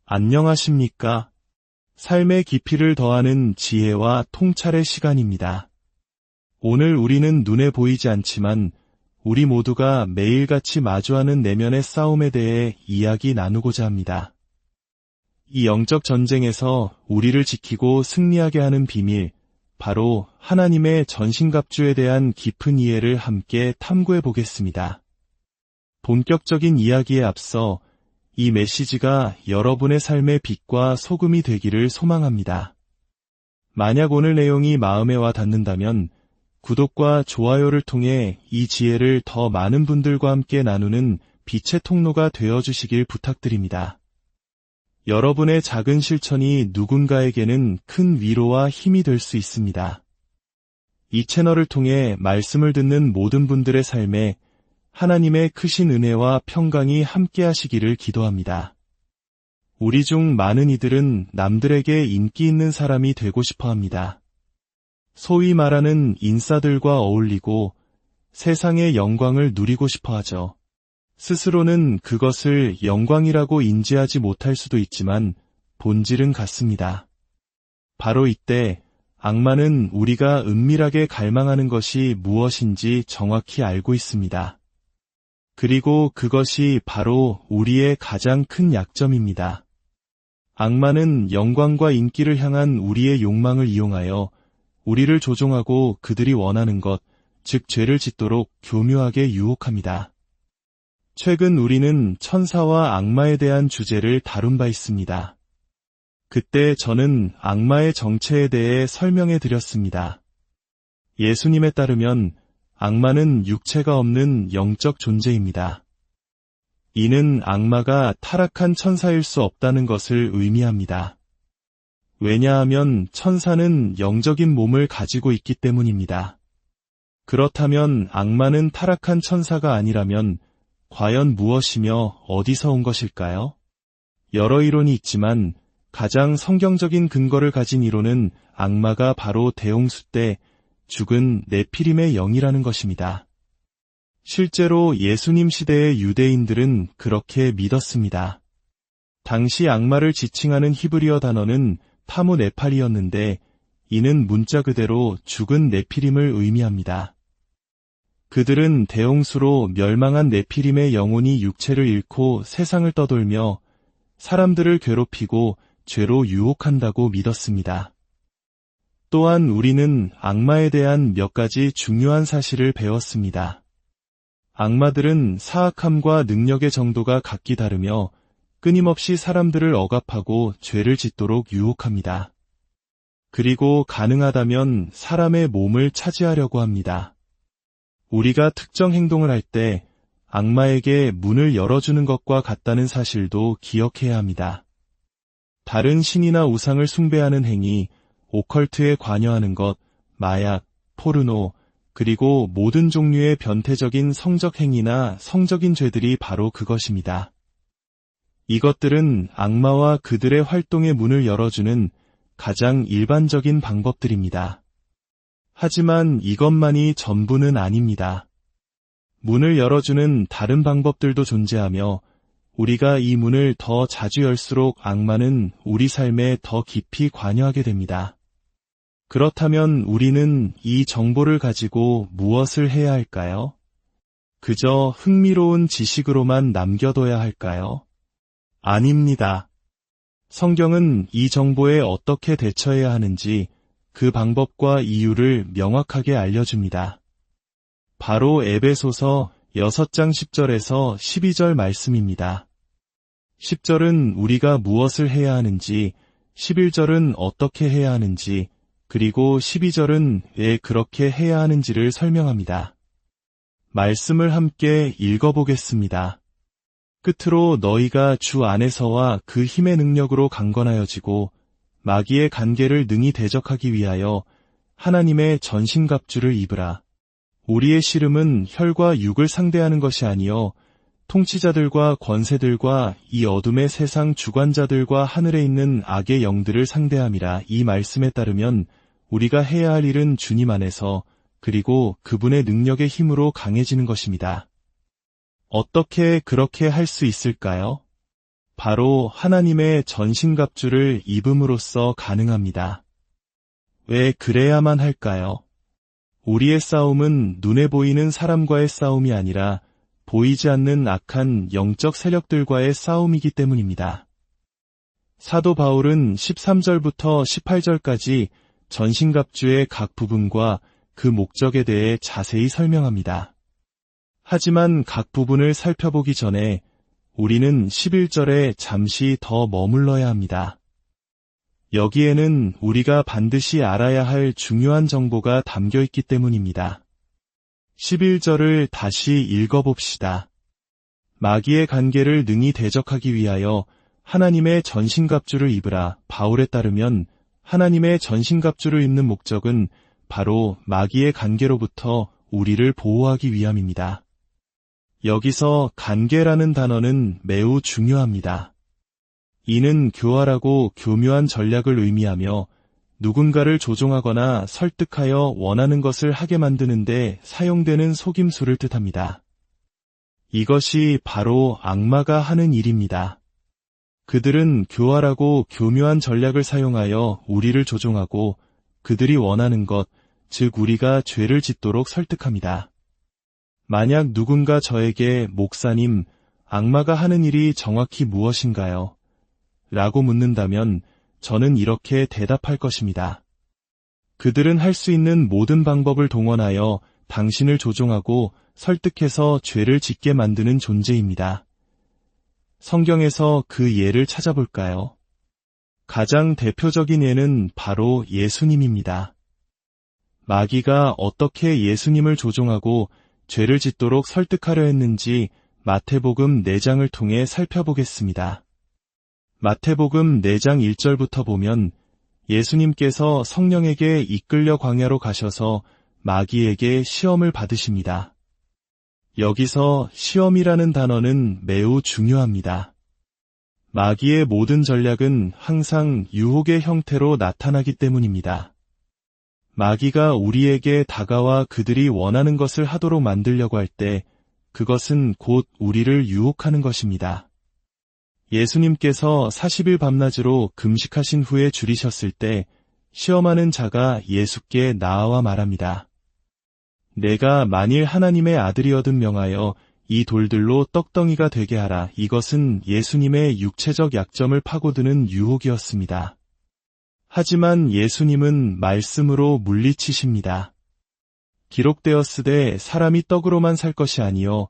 안녕하십니까? 삶의 깊이를 더하는 지혜와 통찰의 시간입니다. 오늘 우리는 눈에 보이지 않지만 우리 모두가 매일같이 마주하는 내면의 싸움에 대해 이야기 나누고자 합니다. 이 영적 전쟁에서 우리를 지키고 승리하게 하는 비밀, 바로 하나님의 전신갑주에 대한 깊은 이해를 함께 탐구해 보겠습니다. 본격적인 이야기에 앞서 이 메시지가 여러분의 삶의 빛과 소금이 되기를 소망합니다. 만약 오늘 내용이 마음에 와 닿는다면 구독과 좋아요를 통해 이 지혜를 더 많은 분들과 함께 나누는 빛의 통로가 되어주시길 부탁드립니다. 여러분의 작은 실천이 누군가에게는 큰 위로와 힘이 될 수 있습니다. 이 채널을 통해 말씀을 듣는 모든 분들의 삶에 하나님의 크신 은혜와 평강이 함께 하시기를 기도합니다. 우리 중 많은 이들은 남들에게 인기 있는 사람이 되고 싶어 합니다. 소위 말하는 인싸들과 어울리고 세상의 영광을 누리고 싶어 하죠. 스스로는 그것을 영광이라고 인지하지 못할 수도 있지만 본질은 같습니다. 바로 이때 악마는 우리가 은밀하게 갈망하는 것이 무엇인지 정확히 알고 있습니다. 그리고 그것이 바로 우리의 가장 큰 약점입니다. 악마는 영광과 인기를 향한 우리의 욕망을 이용하여 우리를 조종하고 그들이 원하는 것, 즉 죄를 짓도록 교묘하게 유혹합니다. 최근 우리는 천사와 악마에 대한 주제를 다룬 바 있습니다. 그때 저는 악마의 정체에 대해 설명해 드렸습니다. 예수님에 따르면 악마는 육체가 없는 영적 존재입니다. 이는 악마가 타락한 천사일 수 없다는 것을 의미합니다. 왜냐하면 천사는 영적인 몸을 가지고 있기 때문입니다. 그렇다면 악마는 타락한 천사가 아니라면 과연 무엇이며 어디서 온 것일까요? 여러 이론이 있지만 가장 성경적인 근거를 가진 이론은 악마가 바로 대홍수 때 죽은 네피림의 영이라는 것입니다. 실제로 예수님 시대의 유대인들은 그렇게 믿었습니다. 당시 악마를 지칭하는 히브리어 단어는 타무네팔이었는데 이는 문자 그대로 죽은 네피림을 의미합니다. 그들은 대홍수로 멸망한 네피림의 영혼이 육체를 잃고 세상을 떠돌며 사람들을 괴롭히고 죄로 유혹한다고 믿었습니다. 또한 우리는 악마에 대한 몇 가지 중요한 사실을 배웠습니다. 악마들은 사악함과 능력의 정도가 각기 다르며 끊임없이 사람들을 억압하고 죄를 짓도록 유혹합니다. 그리고 가능하다면 사람의 몸을 차지하려고 합니다. 우리가 특정 행동을 할 때 악마에게 문을 열어주는 것과 같다는 사실도 기억해야 합니다. 다른 신이나 우상을 숭배하는 행위, 오컬트에 관여하는 것, 마약, 포르노, 그리고 모든 종류의 변태적인 성적 행위나 성적인 죄들이 바로 그것입니다. 이것들은 악마와 그들의 활동의 문을 열어주는 가장 일반적인 방법들입니다. 하지만 이것만이 전부는 아닙니다. 문을 열어주는 다른 방법들도 존재하며 우리가 이 문을 더 자주 열수록 악마는 우리 삶에 더 깊이 관여하게 됩니다. 그렇다면 우리는 이 정보를 가지고 무엇을 해야 할까요? 그저 흥미로운 지식으로만 남겨둬야 할까요? 아닙니다. 성경은 이 정보에 어떻게 대처해야 하는지 그 방법과 이유를 명확하게 알려줍니다. 바로 에베소서 6장 10절에서 12절 말씀입니다. 10절은 우리가 무엇을 해야 하는지, 11절은 어떻게 해야 하는지, 그리고 12절은 왜 그렇게 해야 하는지를 설명합니다. 말씀을 함께 읽어보겠습니다. 끝으로 너희가 주 안에서와 그 힘의 능력으로 강건하여지고 마귀의 간계를 능히 대적하기 위하여 하나님의 전신갑주를 입으라. 우리의 씨름은 혈과 육을 상대하는 것이 아니요 통치자들과 권세들과 이 어둠의 세상 주관자들과 하늘에 있는 악의 영들을 상대함이라. 이 말씀에 따르면 우리가 해야 할 일은 주님 안에서 그리고 그분의 능력의 힘으로 강해지는 것입니다. 어떻게 그렇게 할 수 있을까요? 바로 하나님의 전신갑주를 입음으로써 가능합니다. 왜 그래야만 할까요? 우리의 싸움은 눈에 보이는 사람과의 싸움이 아니라 보이지 않는 악한 영적 세력들과의 싸움이기 때문입니다. 사도 바울은 13절부터 18절까지 전신갑주의 각 부분과 그 목적에 대해 자세히 설명합니다. 하지만 각 부분을 살펴보기 전에 우리는 11절에 잠시 더 머물러야 합니다. 여기에는 우리가 반드시 알아야 할 중요한 정보가 담겨 있기 때문입니다. 11절을 다시 읽어봅시다. 마귀의 관계를 능히 대적하기 위하여 하나님의 전신갑주를 입으라. 바울에 따르면 하나님의 전신갑주를 입는 목적은 바로 마귀의 관계로부터 우리를 보호하기 위함입니다. 여기서 관계라는 단어는 매우 중요합니다. 이는 교활하고 교묘한 전략을 의미하며 누군가를 조종하거나 설득하여 원하는 것을 하게 만드는데 사용되는 속임수를 뜻합니다. 이것이 바로 악마가 하는 일입니다. 그들은 교활하고 교묘한 전략을 사용하여 우리를 조종하고 그들이 원하는 것, 즉 우리가 죄를 짓도록 설득합니다. 만약 누군가 저에게 목사님, 악마가 하는 일이 정확히 무엇인가요? 라고 묻는다면 저는 이렇게 대답할 것입니다. 그들은 할 수 있는 모든 방법을 동원하여 당신을 조종하고 설득해서 죄를 짓게 만드는 존재입니다. 성경에서 그 예를 찾아볼까요? 가장 대표적인 예는 바로 예수님입니다. 마귀가 어떻게 예수님을 조종하고 죄를 짓도록 설득하려 했는지 마태복음 4장을 통해 살펴보겠습니다. 마태복음 4장 1절부터 보면 예수님께서 성령에게 이끌려 광야로 가셔서 마귀에게 시험을 받으십니다. 여기서 시험이라는 단어는 매우 중요합니다. 마귀의 모든 전략은 항상 유혹의 형태로 나타나기 때문입니다. 마귀가 우리에게 다가와 그들이 원하는 것을 하도록 만들려고 할 때 그것은 곧 우리를 유혹하는 것입니다. 예수님께서 40일 밤낮으로 금식하신 후에 줄이셨을 때 시험하는 자가 예수께 나아와 말합니다. 내가 만일 하나님의 아들이어든 명하여 이 돌들로 떡덩이가 되게 하라. 이것은 예수님의 육체적 약점을 파고드는 유혹이었습니다. 하지만 예수님은 말씀으로 물리치십니다. 기록되었으되 사람이 떡으로만 살 것이 아니요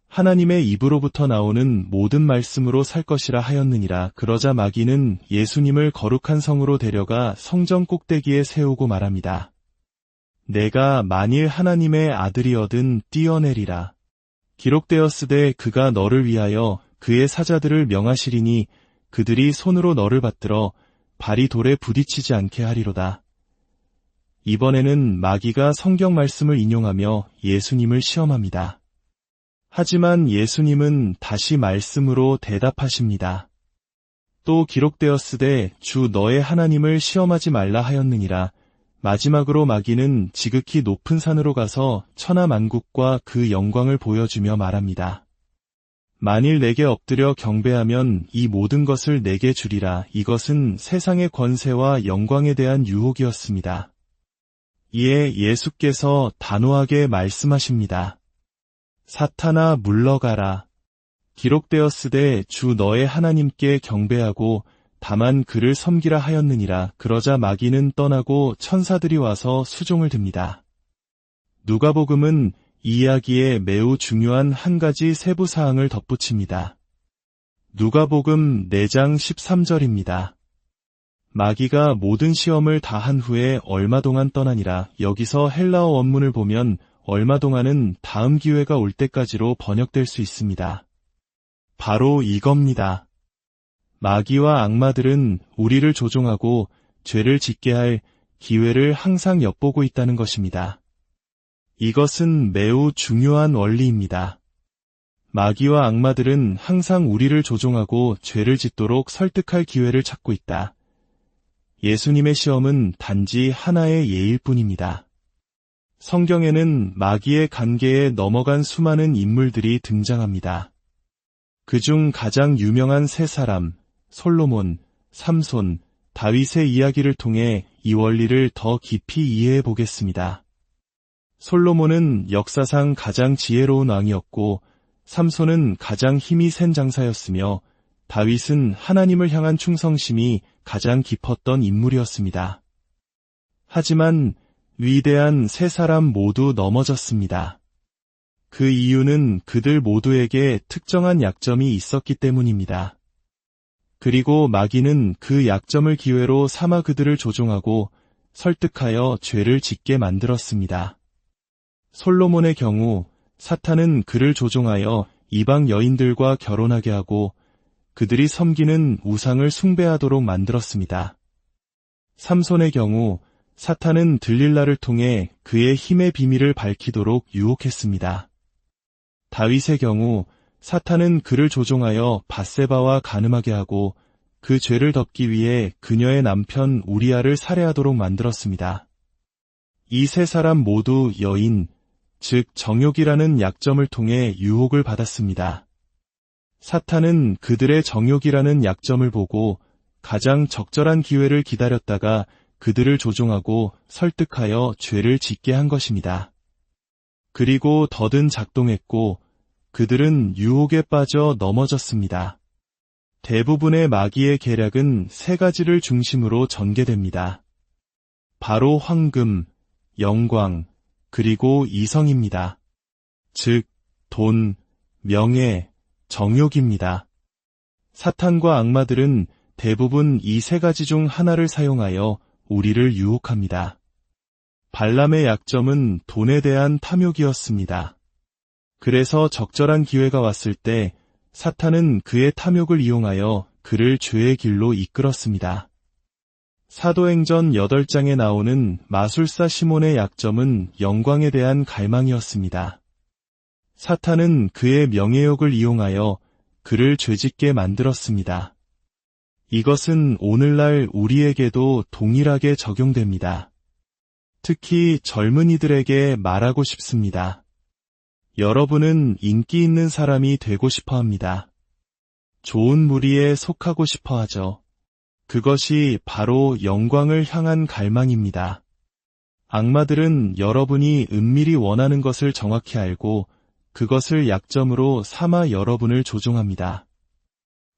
하나님의 입으로부터 나오는 모든 말씀으로 살 것이라 하였느니라. 그러자 마귀는 예수님을 거룩한 성으로 데려가 성전 꼭대기에 세우고 말합니다. 내가 만일 하나님의 아들이어든 뛰어내리라. 기록되었으되 그가 너를 위하여 그의 사자들을 명하시리니 그들이 손으로 너를 받들어 발이 돌에 부딪히지 않게 하리로다. 이번에는 마귀가 성경 말씀을 인용하며 예수님을 시험합니다. 하지만 예수님은 다시 말씀으로 대답하십니다. 또 기록되었으되 주 너의 하나님을 시험하지 말라 하였느니라. 마지막으로 마귀는 지극히 높은 산으로 가서 천하만국과 그 영광을 보여주며 말합니다. 만일 내게 엎드려 경배하면 이 모든 것을 내게 주리라. 이것은 세상의 권세와 영광에 대한 유혹이었습니다. 이에 예수께서 단호하게 말씀하십니다. 사탄아 물러가라. 기록되었으되 주 너의 하나님께 경배하고 다만 그를 섬기라 하였느니라. 그러자 마귀는 떠나고 천사들이 와서 수종을 듭니다. 누가복음은 이 이야기에 매우 중요한 한 가지 세부 사항을 덧붙입니다. 누가복음 4장 13절입니다. 마귀가 모든 시험을 다 한 후에 얼마 동안 떠나니라. 여기서 헬라어 원문을 보면 얼마 동안은 다음 기회가 올 때까지로 번역될 수 있습니다. 바로 이겁니다. 마귀와 악마들은 우리를 조종하고 죄를 짓게 할 기회를 항상 엿보고 있다는 것입니다. 이것은 매우 중요한 원리입니다. 마귀와 악마들은 항상 우리를 조종하고 죄를 짓도록 설득할 기회를 찾고 있다. 예수님의 시험은 단지 하나의 예일 뿐입니다. 성경에는 마귀의 관계에 넘어간 수많은 인물들이 등장합니다. 그중 가장 유명한 세 사람, 솔로몬, 삼손, 다윗의 이야기를 통해 이 원리를 더 깊이 이해해 보겠습니다. 솔로몬은 역사상 가장 지혜로운 왕이었고, 삼손은 가장 힘이 센 장사였으며, 다윗은 하나님을 향한 충성심이 가장 깊었던 인물이었습니다. 하지만 위대한 세 사람 모두 넘어졌습니다. 그 이유는 그들 모두에게 특정한 약점이 있었기 때문입니다. 그리고 마귀는 그 약점을 기회로 삼아 그들을 조종하고 설득하여 죄를 짓게 만들었습니다. 솔로몬의 경우 사탄은 그를 조종하여 이방 여인들과 결혼하게 하고 그들이 섬기는 우상을 숭배하도록 만들었습니다. 삼손의 경우 사탄은 들릴라를 통해 그의 힘의 비밀을 밝히도록 유혹했습니다. 다윗의 경우 사탄은 그를 조종하여 밧세바와 간음하게 하고 그 죄를 덮기 위해 그녀의 남편 우리아를 살해하도록 만들었습니다. 이 세 사람 모두 여인, 즉 정욕이라는 약점을 통해 유혹을 받았습니다. 사탄은 그들의 정욕이라는 약점을 보고 가장 적절한 기회를 기다렸다가 그들을 조종하고 설득하여 죄를 짓게 한 것입니다. 그리고 더딘 작동했고 그들은 유혹에 빠져 넘어졌습니다. 대부분의 마귀의 계략은 세 가지를 중심으로 전개됩니다. 바로 황금, 영광, 그리고 이성입니다. 즉, 돈, 명예, 정욕입니다. 사탄과 악마들은 대부분 이 세 가지 중 하나를 사용하여 우리를 유혹합니다. 발람의 약점은 돈에 대한 탐욕이었습니다. 그래서 적절한 기회가 왔을 때 사탄은 그의 탐욕을 이용하여 그를 죄의 길로 이끌었습니다. 사도행전 8장에 나오는 마술사 시몬의 약점은 영광에 대한 갈망이었습니다. 사탄은 그의 명예욕을 이용하여 그를 죄짓게 만들었습니다. 이것은 오늘날 우리에게도 동일하게 적용됩니다. 특히 젊은이들에게 말하고 싶습니다. 여러분은 인기 있는 사람이 되고 싶어 합니다. 좋은 무리에 속하고 싶어 하죠. 그것이 바로 영광을 향한 갈망입니다. 악마들은 여러분이 은밀히 원하는 것을 정확히 알고 그것을 약점으로 삼아 여러분을 조종합니다.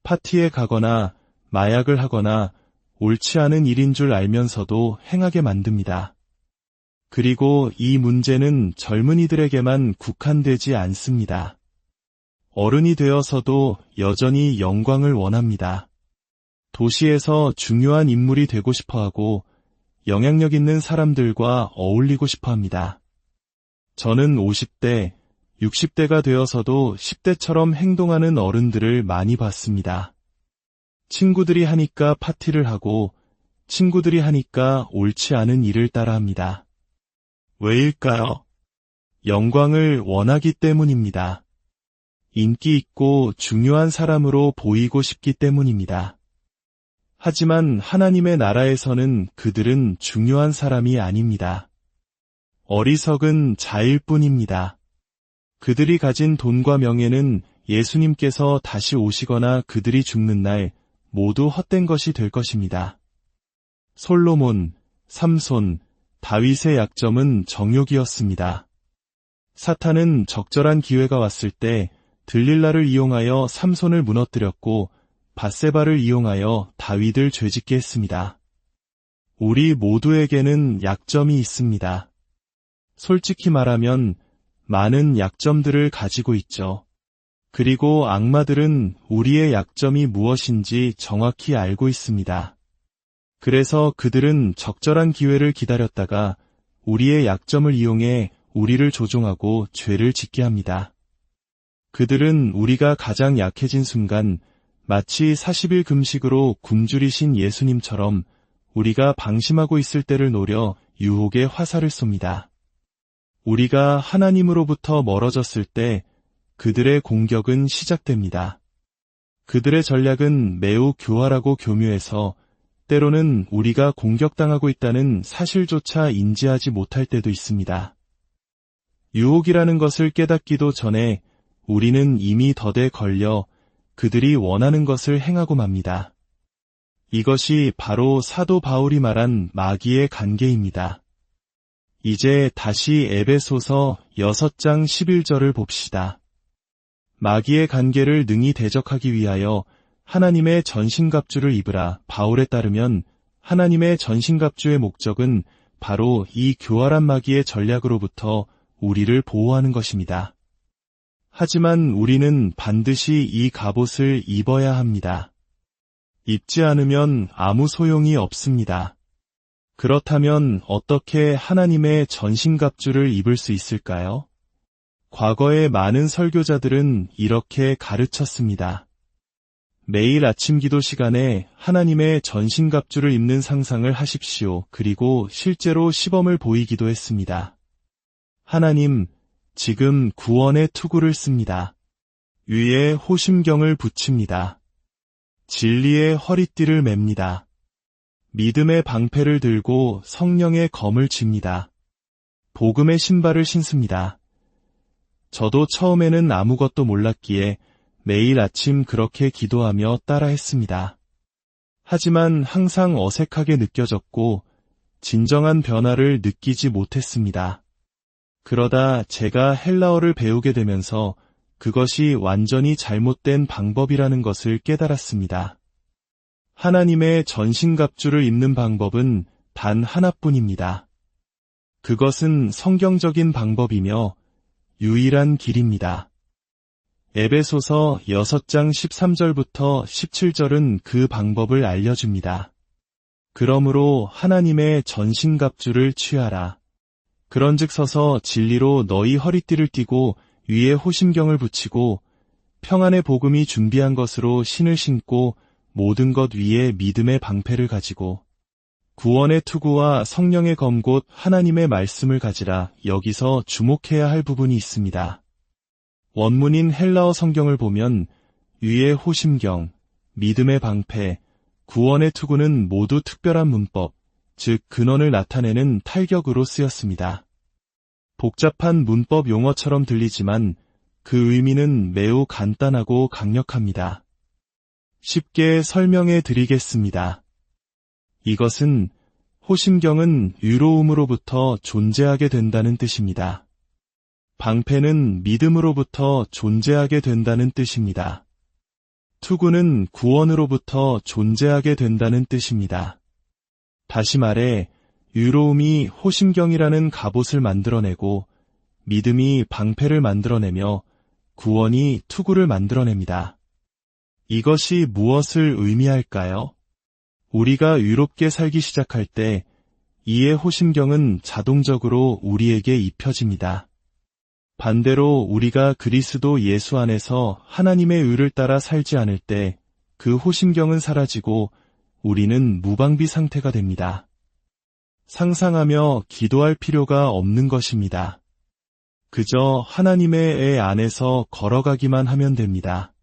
파티에 가거나 마약을 하거나 옳지 않은 일인 줄 알면서도 행하게 만듭니다. 그리고 이 문제는 젊은이들에게만 국한되지 않습니다. 어른이 되어서도 여전히 영광을 원합니다. 도시에서 중요한 인물이 되고 싶어하고 영향력 있는 사람들과 어울리고 싶어합니다. 저는 50대, 60대가 되어서도 10대처럼 행동하는 어른들을 많이 봤습니다. 친구들이 하니까 파티를 하고 친구들이 하니까 옳지 않은 일을 따라합니다. 왜일까요? 영광을 원하기 때문입니다. 인기 있고 중요한 사람으로 보이고 싶기 때문입니다. 하지만 하나님의 나라에서는 그들은 중요한 사람이 아닙니다. 어리석은 자일 뿐입니다. 그들이 가진 돈과 명예는 예수님께서 다시 오시거나 그들이 죽는 날 모두 헛된 것이 될 것입니다. 솔로몬, 삼손, 다윗의 약점은 정욕이었습니다. 사탄은 적절한 기회가 왔을 때 들릴라를 이용하여 삼손을 무너뜨렸고 밧세바를 이용하여 다윗을 죄짓게 했습니다. 우리 모두에게는 약점이 있습니다. 솔직히 말하면 많은 약점들을 가지고 있죠. 그리고 악마들은 우리의 약점이 무엇인지 정확히 알고 있습니다. 그래서 그들은 적절한 기회를 기다렸다가 우리의 약점을 이용해 우리를 조종하고 죄를 짓게 합니다. 그들은 우리가 가장 약해진 순간 마치 40일 금식으로 굶주리신 예수님처럼 우리가 방심하고 있을 때를 노려 유혹의 화살을 쏩니다. 우리가 하나님으로부터 멀어졌을 때 그들의 공격은 시작됩니다. 그들의 전략은 매우 교활하고 교묘해서 때로는 우리가 공격당하고 있다는 사실조차 인지하지 못할 때도 있습니다. 유혹이라는 것을 깨닫기도 전에 우리는 이미 덫에 걸려 그들이 원하는 것을 행하고 맙니다. 이것이 바로 사도 바울이 말한 마귀의 관계입니다. 이제 다시 에베소서 6장 11절을 봅시다. 마귀의 관계를 능히 대적하기 위하여 하나님의 전신갑주를 입으라. 바울에 따르면 하나님의 전신갑주의 목적은 바로 이 교활한 마귀의 전략으로부터 우리를 보호하는 것입니다. 하지만 우리는 반드시 이 갑옷을 입어야 합니다. 입지 않으면 아무 소용이 없습니다. 그렇다면 어떻게 하나님의 전신갑주를 입을 수 있을까요? 과거의 많은 설교자들은 이렇게 가르쳤습니다. 매일 아침 기도 시간에 하나님의 전신갑주를 입는 상상을 하십시오. 그리고 실제로 시범을 보이기도 했습니다. 하나님, 지금 구원의 투구를 씁니다. 위에 호심경을 붙입니다. 진리의 허리띠를 맵니다. 믿음의 방패를 들고 성령의 검을 쥡니다. 복음의 신발을 신습니다. 저도 처음에는 아무것도 몰랐기에 매일 아침 그렇게 기도하며 따라했습니다. 하지만 항상 어색하게 느껴졌고 진정한 변화를 느끼지 못했습니다. 그러다 제가 헬라어를 배우게 되면서 그것이 완전히 잘못된 방법이라는 것을 깨달았습니다. 하나님의 전신갑주를 입는 방법은 단 하나뿐입니다. 그것은 성경적인 방법이며 유일한 길입니다. 에베소서 6장 13절부터 17절은 그 방법을 알려줍니다. 그러므로 하나님의 전신갑주를 취하라. 그런즉 서서 진리로 너희 허리띠를 띠고 위에 호심경을 붙이고 평안의 복음이 준비한 것으로 신을 신고 모든 것 위에 믿음의 방패를 가지고 구원의 투구와 성령의 검 곧 하나님의 말씀을 가지라. 여기서 주목해야 할 부분이 있습니다. 원문인 헬라어 성경을 보면 위에 호심경, 믿음의 방패, 구원의 투구는 모두 특별한 문법, 즉 근원을 나타내는 탈격으로 쓰였습니다. 복잡한 문법 용어처럼 들리지만 그 의미는 매우 간단하고 강력합니다. 쉽게 설명해 드리겠습니다. 이것은 호심경은 의로움으로부터 존재하게 된다는 뜻입니다. 방패는 믿음으로부터 존재하게 된다는 뜻입니다. 투구는 구원으로부터 존재하게 된다는 뜻입니다. 다시 말해 의로움이 호심경이라는 갑옷을 만들어내고 믿음이 방패를 만들어내며 구원이 투구를 만들어냅니다. 이것이 무엇을 의미할까요? 우리가 의롭게 살기 시작할 때 이의 호심경은 자동적으로 우리에게 입혀집니다. 반대로 우리가 그리스도 예수 안에서 하나님의 의를 따라 살지 않을 때 그 호심경은 사라지고 우리는 무방비 상태가 됩니다. 상상하며 기도할 필요가 없는 것입니다. 그저 하나님의 애 안에서 걸어가기만 하면 됩니다.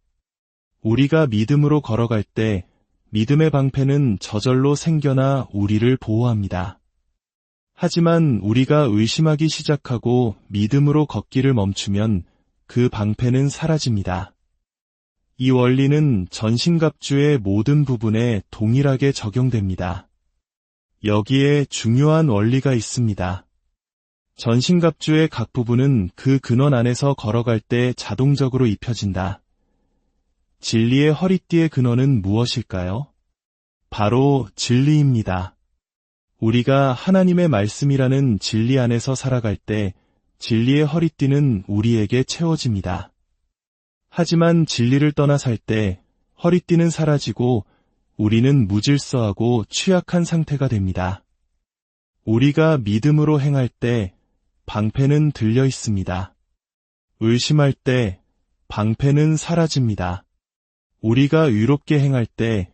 우리가 믿음으로 걸어갈 때 믿음의 방패는 저절로 생겨나 우리를 보호합니다. 하지만 우리가 의심하기 시작하고 믿음으로 걷기를 멈추면 그 방패는 사라집니다. 이 원리는 전신갑주의 모든 부분에 동일하게 적용됩니다. 여기에 중요한 원리가 있습니다. 전신갑주의 각 부분은 그 근원 안에서 걸어갈 때 자동적으로 입혀진다. 진리의 허리띠의 근원은 무엇일까요? 바로 진리입니다. 우리가 하나님의 말씀이라는 진리 안에서 살아갈 때 진리의 허리띠는 우리에게 채워집니다. 하지만 진리를 떠나 살 때 허리띠는 사라지고 우리는 무질서하고 취약한 상태가 됩니다. 우리가 믿음으로 행할 때 방패는 들려 있습니다. 의심할 때 방패는 사라집니다. 우리가 의롭게 행할 때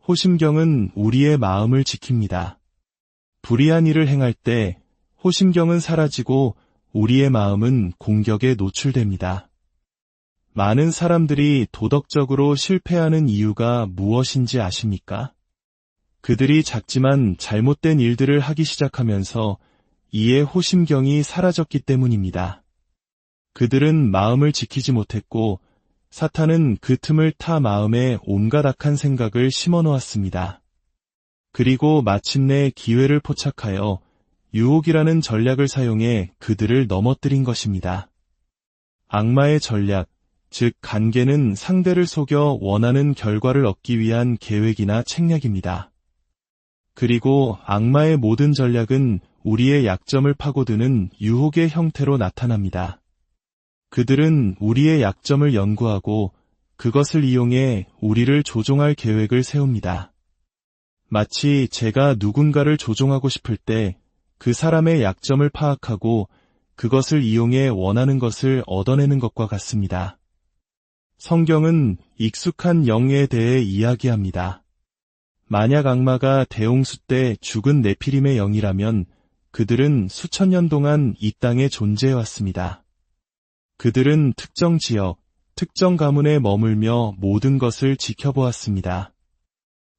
호심경은 우리의 마음을 지킵니다. 불의한 일을 행할 때 호심경은 사라지고 우리의 마음은 공격에 노출됩니다. 많은 사람들이 도덕적으로 실패하는 이유가 무엇인지 아십니까? 그들이 작지만 잘못된 일들을 하기 시작하면서 이에 호심경이 사라졌기 때문입니다. 그들은 마음을 지키지 못했고 사탄은 그 틈을 타 마음에 온갖 악한 생각을 심어 놓았습니다. 그리고 마침내 기회를 포착하여 유혹이라는 전략을 사용해 그들을 넘어뜨린 것입니다. 악마의 전략, 즉 간계는 상대를 속여 원하는 결과를 얻기 위한 계획이나 책략입니다. 그리고 악마의 모든 전략은 우리의 약점을 파고드는 유혹의 형태로 나타납니다. 그들은 우리의 약점을 연구하고 그것을 이용해 우리를 조종할 계획을 세웁니다. 마치 제가 누군가를 조종하고 싶을 때 그 사람의 약점을 파악하고 그것을 이용해 원하는 것을 얻어내는 것과 같습니다. 성경은 익숙한 영에 대해 이야기합니다. 만약 악마가 대홍수 때 죽은 네피림의 영이라면 그들은 수천 년 동안 이 땅에 존재해왔습니다. 그들은 특정 지역, 특정 가문에 머물며 모든 것을 지켜보았습니다.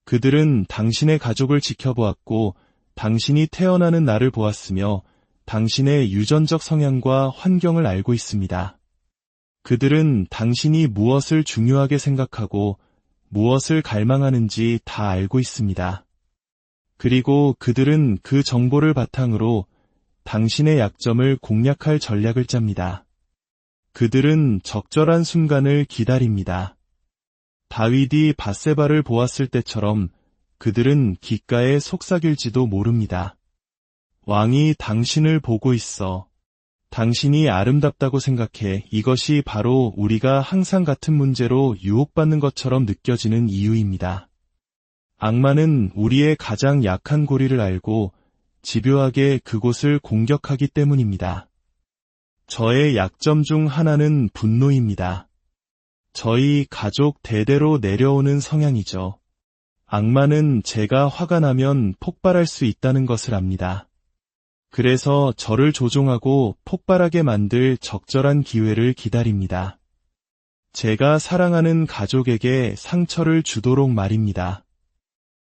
그들은 당신의 가족을 지켜보았고 당신이 태어나는 날을 보았으며 당신의 유전적 성향과 환경을 알고 있습니다. 그들은 당신이 무엇을 중요하게 생각하고 무엇을 갈망하는지 다 알고 있습니다. 그리고 그들은 그 정보를 바탕으로 당신의 약점을 공략할 전략을 짭니다. 그들은 적절한 순간을 기다립니다. 다윗이 밧세바를 보았을 때처럼 그들은 귓가에 속삭일지도 모릅니다. 왕이 당신을 보고 있어. 당신이 아름답다고 생각해. 이것이 바로 우리가 항상 같은 문제로 유혹받는 것처럼 느껴지는 이유입니다. 악마는 우리의 가장 약한 고리를 알고 집요하게 그곳을 공격하기 때문입니다. 저의 약점 중 하나는 분노입니다. 저희 가족 대대로 내려오는 성향이죠. 악마는 제가 화가 나면 폭발할 수 있다는 것을 압니다. 그래서 저를 조종하고 폭발하게 만들 적절한 기회를 기다립니다. 제가 사랑하는 가족에게 상처를 주도록 말입니다.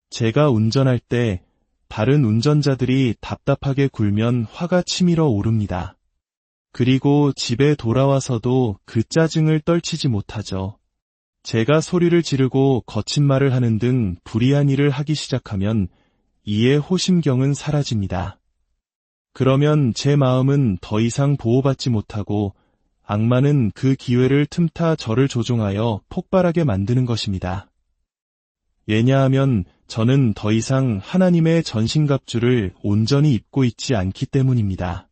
제가 운전할 때 다른 운전자들이 답답하게 굴면 화가 치밀어 오릅니다. 그리고 집에 돌아와서도 그 짜증을 떨치지 못하죠. 제가 소리를 지르고 거친 말을 하는 등 불의한 일을 하기 시작하면 이에 호심경은 사라집니다. 그러면 제 마음은 더 이상 보호받지 못하고 악마는 그 기회를 틈타 저를 조종하여 폭발하게 만드는 것입니다. 왜냐하면 저는 더 이상 하나님의 전신갑주를 온전히 입고 있지 않기 때문입니다.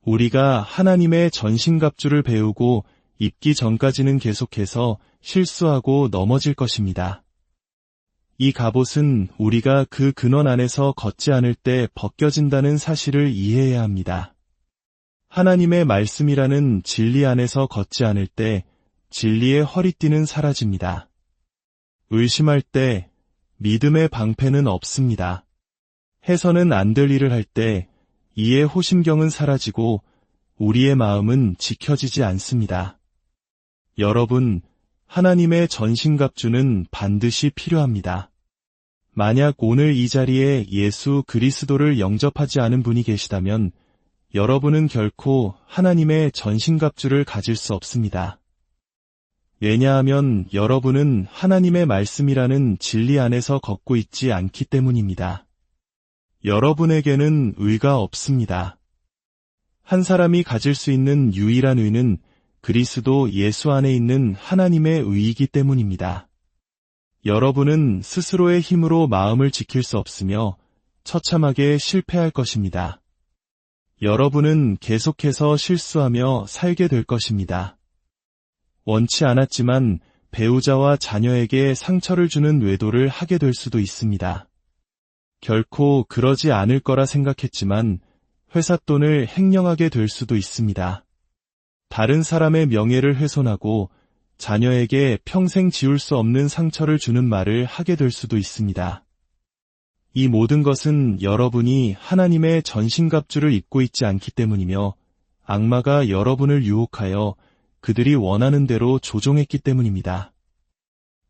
우리가 하나님의 전신갑주를 배우고 입기 전까지는 계속해서 실수하고 넘어질 것입니다. 이 갑옷은 우리가 그 근원 안에서 걷지 않을 때 벗겨진다는 사실을 이해해야 합니다. 하나님의 말씀이라는 진리 안에서 걷지 않을 때 진리의 허리띠는 사라집니다. 의심할 때 믿음의 방패는 없습니다. 해서는 안 될 일을 할 때 이에 호심경은 사라지고 우리의 마음은 지켜지지 않습니다. 여러분, 하나님의 전신갑주는 반드시 필요합니다. 만약 오늘 이 자리에 예수 그리스도를 영접하지 않은 분이 계시다면 여러분은 결코 하나님의 전신갑주를 가질 수 없습니다. 왜냐하면 여러분은 하나님의 말씀이라는 진리 안에서 걷고 있지 않기 때문입니다. 여러분에게는 의가 없습니다. 한 사람이 가질 수 있는 유일한 의는 그리스도 예수 안에 있는 하나님의 의이기 때문입니다. 여러분은 스스로의 힘으로 마음을 지킬 수 없으며 처참하게 실패할 것입니다. 여러분은 계속해서 실수하며 살게 될 것입니다. 원치 않았지만 배우자와 자녀에게 상처를 주는 외도를 하게 될 수도 있습니다. 결코 그러지 않을 거라 생각했지만 회사 돈을 횡령하게 될 수도 있습니다. 다른 사람의 명예를 훼손하고 자녀에게 평생 지울 수 없는 상처를 주는 말을 하게 될 수도 있습니다. 이 모든 것은 여러분이 하나님의 전신갑주를 입고 있지 않기 때문이며 악마가 여러분을 유혹하여 그들이 원하는 대로 조종했기 때문입니다.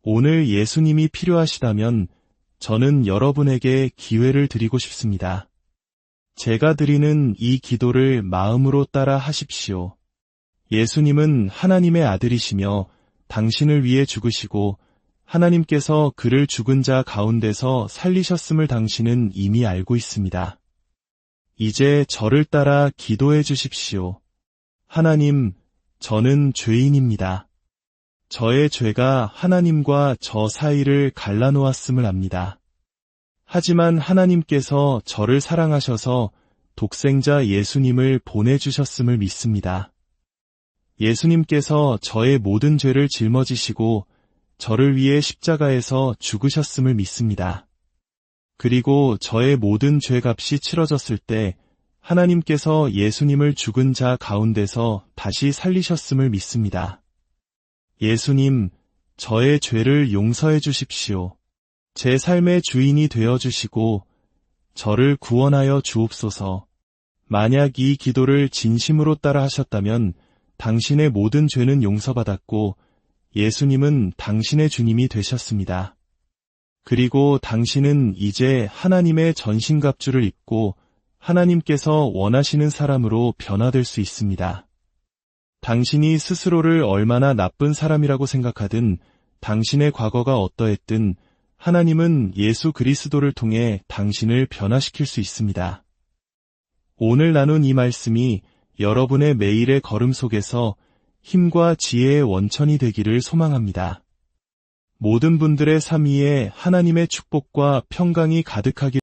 오늘 예수님이 필요하시다면 저는 여러분에게 기회를 드리고 싶습니다. 제가 드리는 이 기도를 마음으로 따라 하십시오. 예수님은 하나님의 아들이시며 당신을 위해 죽으시고 하나님께서 그를 죽은 자 가운데서 살리셨음을 당신은 이미 알고 있습니다. 이제 저를 따라 기도해 주십시오. 하나님, 저는 죄인입니다. 저의 죄가 하나님과 저 사이를 갈라놓았음을 압니다. 하지만 하나님께서 저를 사랑하셔서 독생자 예수님을 보내주셨음을 믿습니다. 예수님께서 저의 모든 죄를 짊어지시고 저를 위해 십자가에서 죽으셨음을 믿습니다. 그리고 저의 모든 죄값이 치러졌을 때 하나님께서 예수님을 죽은 자 가운데서 다시 살리셨음을 믿습니다. 예수님, 저의 죄를 용서해 주십시오. 제 삶의 주인이 되어 주시고 저를 구원하여 주옵소서. 만약 이 기도를 진심으로 따라 하셨다면 당신의 모든 죄는 용서받았고 예수님은 당신의 주님이 되셨습니다. 그리고 당신은 이제 하나님의 전신갑주를 입고 하나님께서 원하시는 사람으로 변화될 수 있습니다. 당신이 스스로를 얼마나 나쁜 사람이라고 생각하든 당신의 과거가 어떠했든 하나님은 예수 그리스도를 통해 당신을 변화시킬 수 있습니다. 오늘 나눈 이 말씀이 여러분의 매일의 걸음 속에서 힘과 지혜의 원천이 되기를 소망합니다. 모든 분들의 삶 위에 하나님의 축복과 평강이 가득하기를